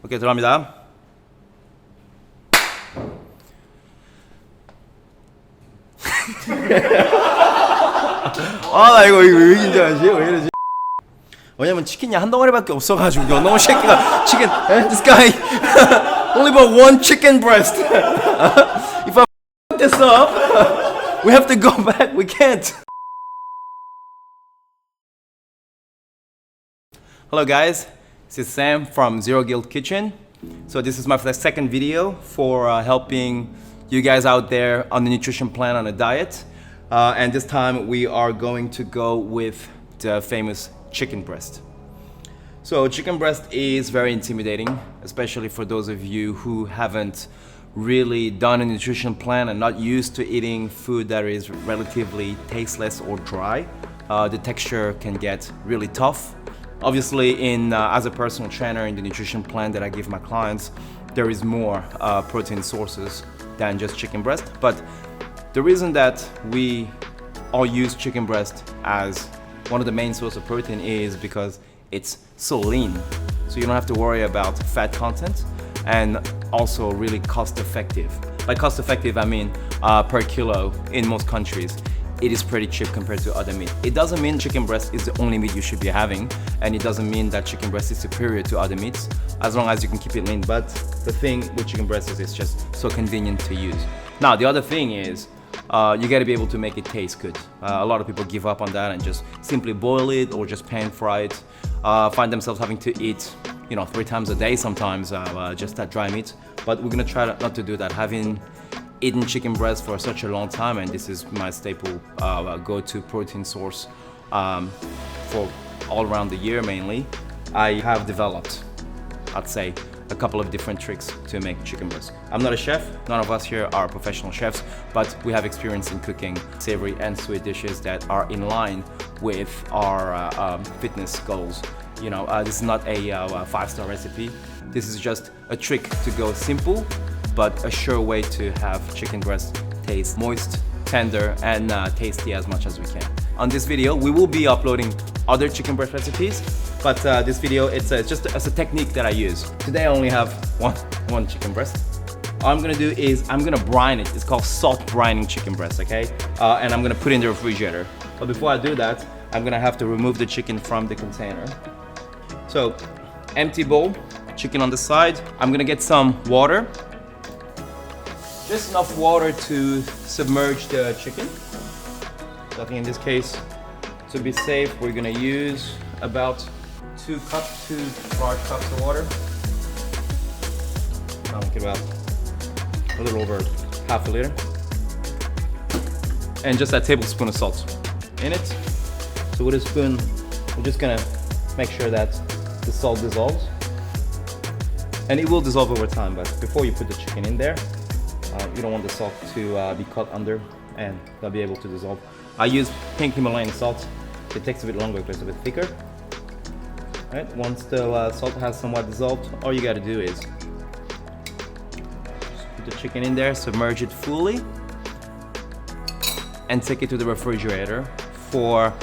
오케이, 들어갑니다. 나 이거 왜 긴장하지? 왜 이러지? 왜냐면 치킨이 한 덩어리밖에 없어가지고 너무 새끼가 치킨. This guy only bought one chicken breast. If I f this up, we have to go back. We can't. Hello guys, this is Sam from Zero Guilt Kitchen. So this is my second video for helping you guys out there on the nutrition plan on a diet. And this time we are going to go with the famous chicken breast. So chicken breast is very intimidating, especially for those of you who haven't really done a nutrition plan and not used to eating food that is relatively tasteless or dry. The texture can get really tough. Obviously, as a personal trainer in the nutrition plan that I give my clients, there is more protein sources than just chicken breast. But the reason that we all use chicken breast as one of the main sources of protein is because it's so lean. So you don't have to worry about fat content, and also really cost effective. By cost effective, I mean per kilo in most countries. It is pretty cheap compared to other meat. It doesn't mean chicken breast is the only meat you should be having, and it doesn't mean that chicken breast is superior to other meats, as long as you can keep it lean. But the thing with chicken breast is it's just so convenient to use. Now, the other thing is, you gotta be able to make it taste good. A lot of people give up on that and just simply boil it or just pan fry it. Find themselves having to eat, 3 times a day sometimes, just that dry meat. But we're gonna try not to do that. Having eaten chicken breast for such a long time, and this is my staple go-to protein source for all around the year mainly, I have developed, I'd say, a couple of different tricks to make chicken breast. I'm not a chef, none of us here are professional chefs, but we have experience in cooking savory and sweet dishes that are in line with our fitness goals. This is not a 5-star recipe. This is just a trick to go simple, but a sure way to have chicken breast taste moist, tender, and tasty as much as we can. On this video, we will be uploading other chicken breast recipes, but this video, it's just as a technique that I use. Today I only have one chicken breast. All I'm gonna do is I'm gonna brine it. It's called salt brining chicken breast, okay? And I'm gonna put it in the refrigerator. But before I do that, I'm gonna have to remove the chicken from the container. So, empty bowl, chicken on the side. I'm gonna get some water. Just enough water to submerge the chicken. So I think in this case, to be safe, we're gonna use about 2 large cups of water. I'll make it about a little over half a liter. And just a tablespoon of salt in it. So with a spoon, we're just gonna make sure that the salt dissolves. And it will dissolve over time, but before you put the chicken in there, you don't want the salt to be caught under and not be able to dissolve. I use pink Himalayan salt. It takes a bit longer because it's a bit thicker. Right, once the salt has somewhat dissolved, all you gotta do is just put the chicken in there, submerge it fully, and take it to the refrigerator for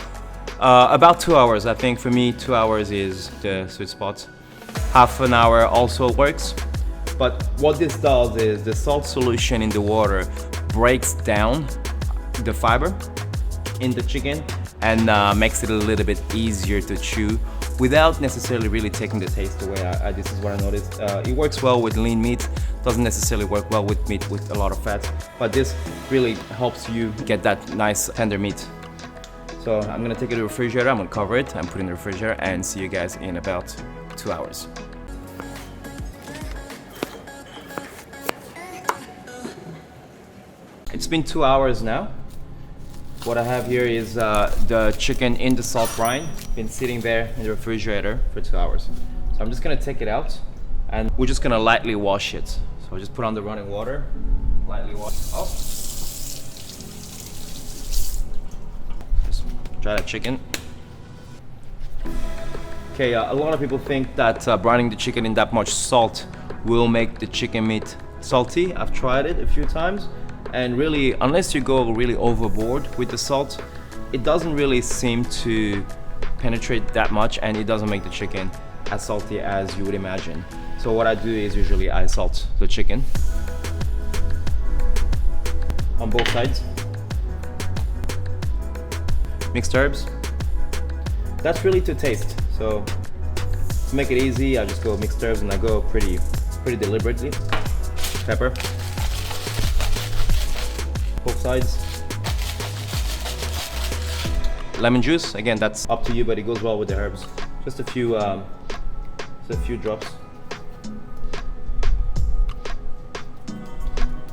about 2 hours. I think for me, 2 hours is the sweet spot. Half an hour also works. But what this does is the salt solution in the water breaks down the fiber in the chicken and makes it a little bit easier to chew without necessarily really taking the taste away. This is what I noticed. It works well with lean meat, doesn't necessarily work well with meat with a lot of fat, but this really helps you get that nice tender meat. So I'm gonna take it to the refrigerator, I'm gonna cover it and put it in the refrigerator and see you guys in about 2 hours. It's been 2 hours now. What I have here is the chicken in the salt brine, been sitting there in the refrigerator for 2 hours. So I'm just gonna take it out and we're just gonna lightly wash it. So just put on the running water, lightly wash it off. Just dry that chicken. Okay, a lot of people think that brining the chicken in that much salt will make the chicken meat salty. I've tried it a few times. And really, unless you go really overboard with the salt, it doesn't really seem to penetrate that much, and it doesn't make the chicken as salty as you would imagine. So what I do is usually I salt the chicken on both sides. Mixed herbs. That's really to taste. So to make it easy, I just go mixed herbs, and I go pretty deliberately. Pepper. Both sides. Lemon juice. Again, that's up to you, but it goes well with the herbs. Just a few drops.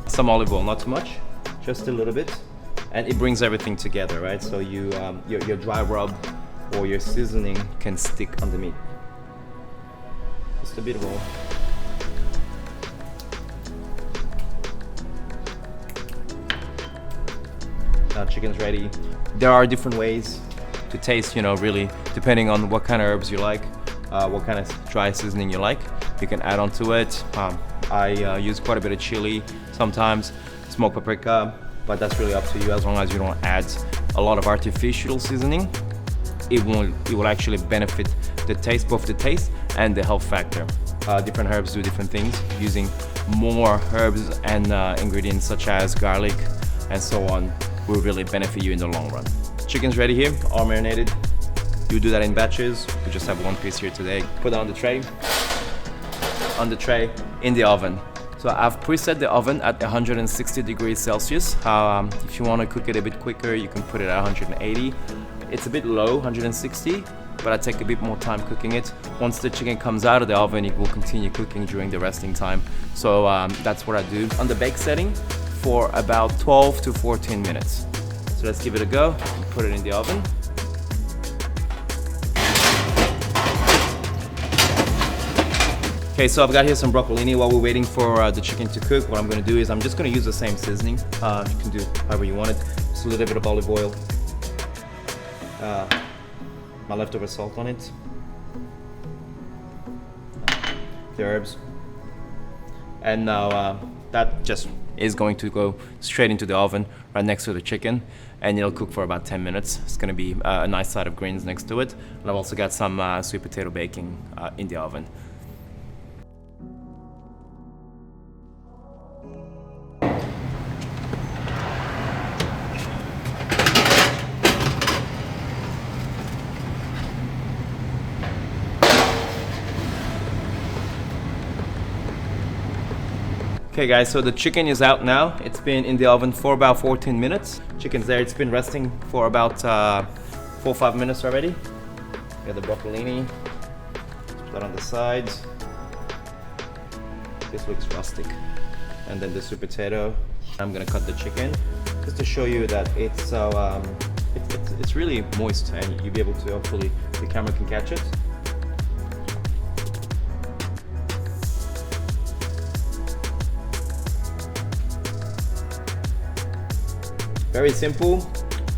Some olive oil, not too much, just a little bit, and it brings everything together, right? So you your dry rub or your seasoning can stick on the meat. Just a bit of oil. Now chicken's ready. There are different ways to taste, you know, really depending on what kind of herbs you like, what kind of dry seasoning you like. You can add on to it. I use quite a bit of chili, sometimes smoked paprika, but that's really up to you. As long as you don't add a lot of artificial seasoning, it will actually benefit the taste, both the taste and the health factor. Different herbs do different things. Using more herbs and ingredients such as garlic and so on will really benefit you in the long run. Chicken's ready here, all marinated. You do that in batches. We just have one piece here today. Put it on the tray. In the oven. So I've preset the oven at 160 degrees Celsius. If you want to cook it a bit quicker, you can put it at 180. It's a bit low, 160, but I take a bit more time cooking it. Once the chicken comes out of the oven, it will continue cooking during the resting time. So that's what I do. On the bake setting for about 12 to 14 minutes. So let's give it a go and put it in the oven. Okay, so I've got here some broccolini. While we're waiting for the chicken to cook, what I'm gonna do is I'm just gonna use the same seasoning. You can do however you want it. Just a little bit of olive oil. My leftover salt on it. The herbs. And now that just is going to go straight into the oven right next to the chicken, and it'll cook for about 10 minutes. It's gonna be a nice side of greens next to it. And I've also got some sweet potato baking in the oven. Okay guys, so the chicken is out now. It's been in the oven for about 14 minutes. Chicken's there, it's been resting for about 4 or 5 minutes already. We got the broccolini, put that on the sides. This looks rustic. And then the sweet potato. I'm gonna cut the chicken just to show you that it's really moist, and you'll be able to, hopefully the camera can catch it. Very simple.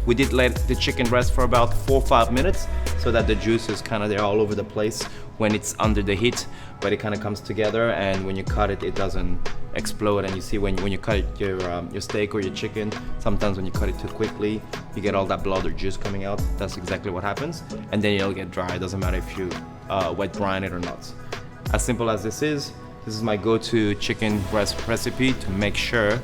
We did let the chicken rest for about 4 or 5 minutes so that the juice is kind of there all over the place when it's under the heat, but it kind of comes together, and when you cut it, it doesn't explode. And you see when you cut your steak or your chicken, sometimes when you cut it too quickly, you get all that blood or juice coming out. That's exactly what happens, and then it'll get dry. It doesn't matter if you wet brine it or not. As simple as this is my go-to chicken breast recipe to make sure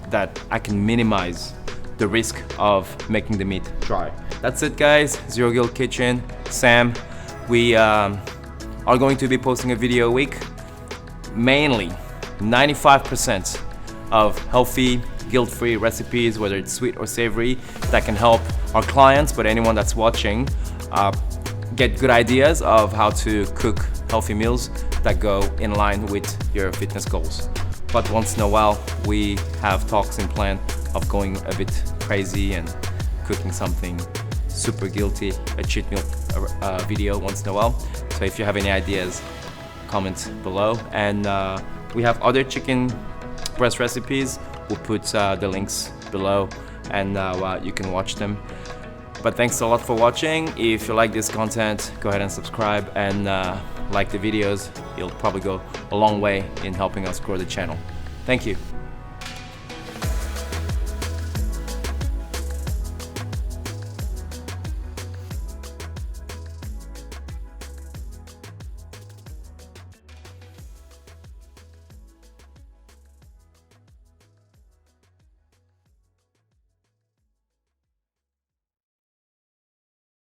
that I can minimize the risk of making the meat dry. That's it guys, Zero Guilt Kitchen, Sam. We are going to be posting a video a week, mainly 95% of healthy, guilt-free recipes, whether it's sweet or savory, that can help our clients, but anyone that's watching, get good ideas of how to cook healthy meals that go in line with your fitness goals. But once in a while, we have talks in plan of going a bit crazy and cooking something super guilty, a cheat meal video once in a while. So if you have any ideas, comment below. And we have other chicken breast recipes. We'll put the links below, and you can watch them. But thanks a lot for watching. If you like this content, go ahead and subscribe and like the videos. It'll probably go a long way in helping us grow the channel. Thank you.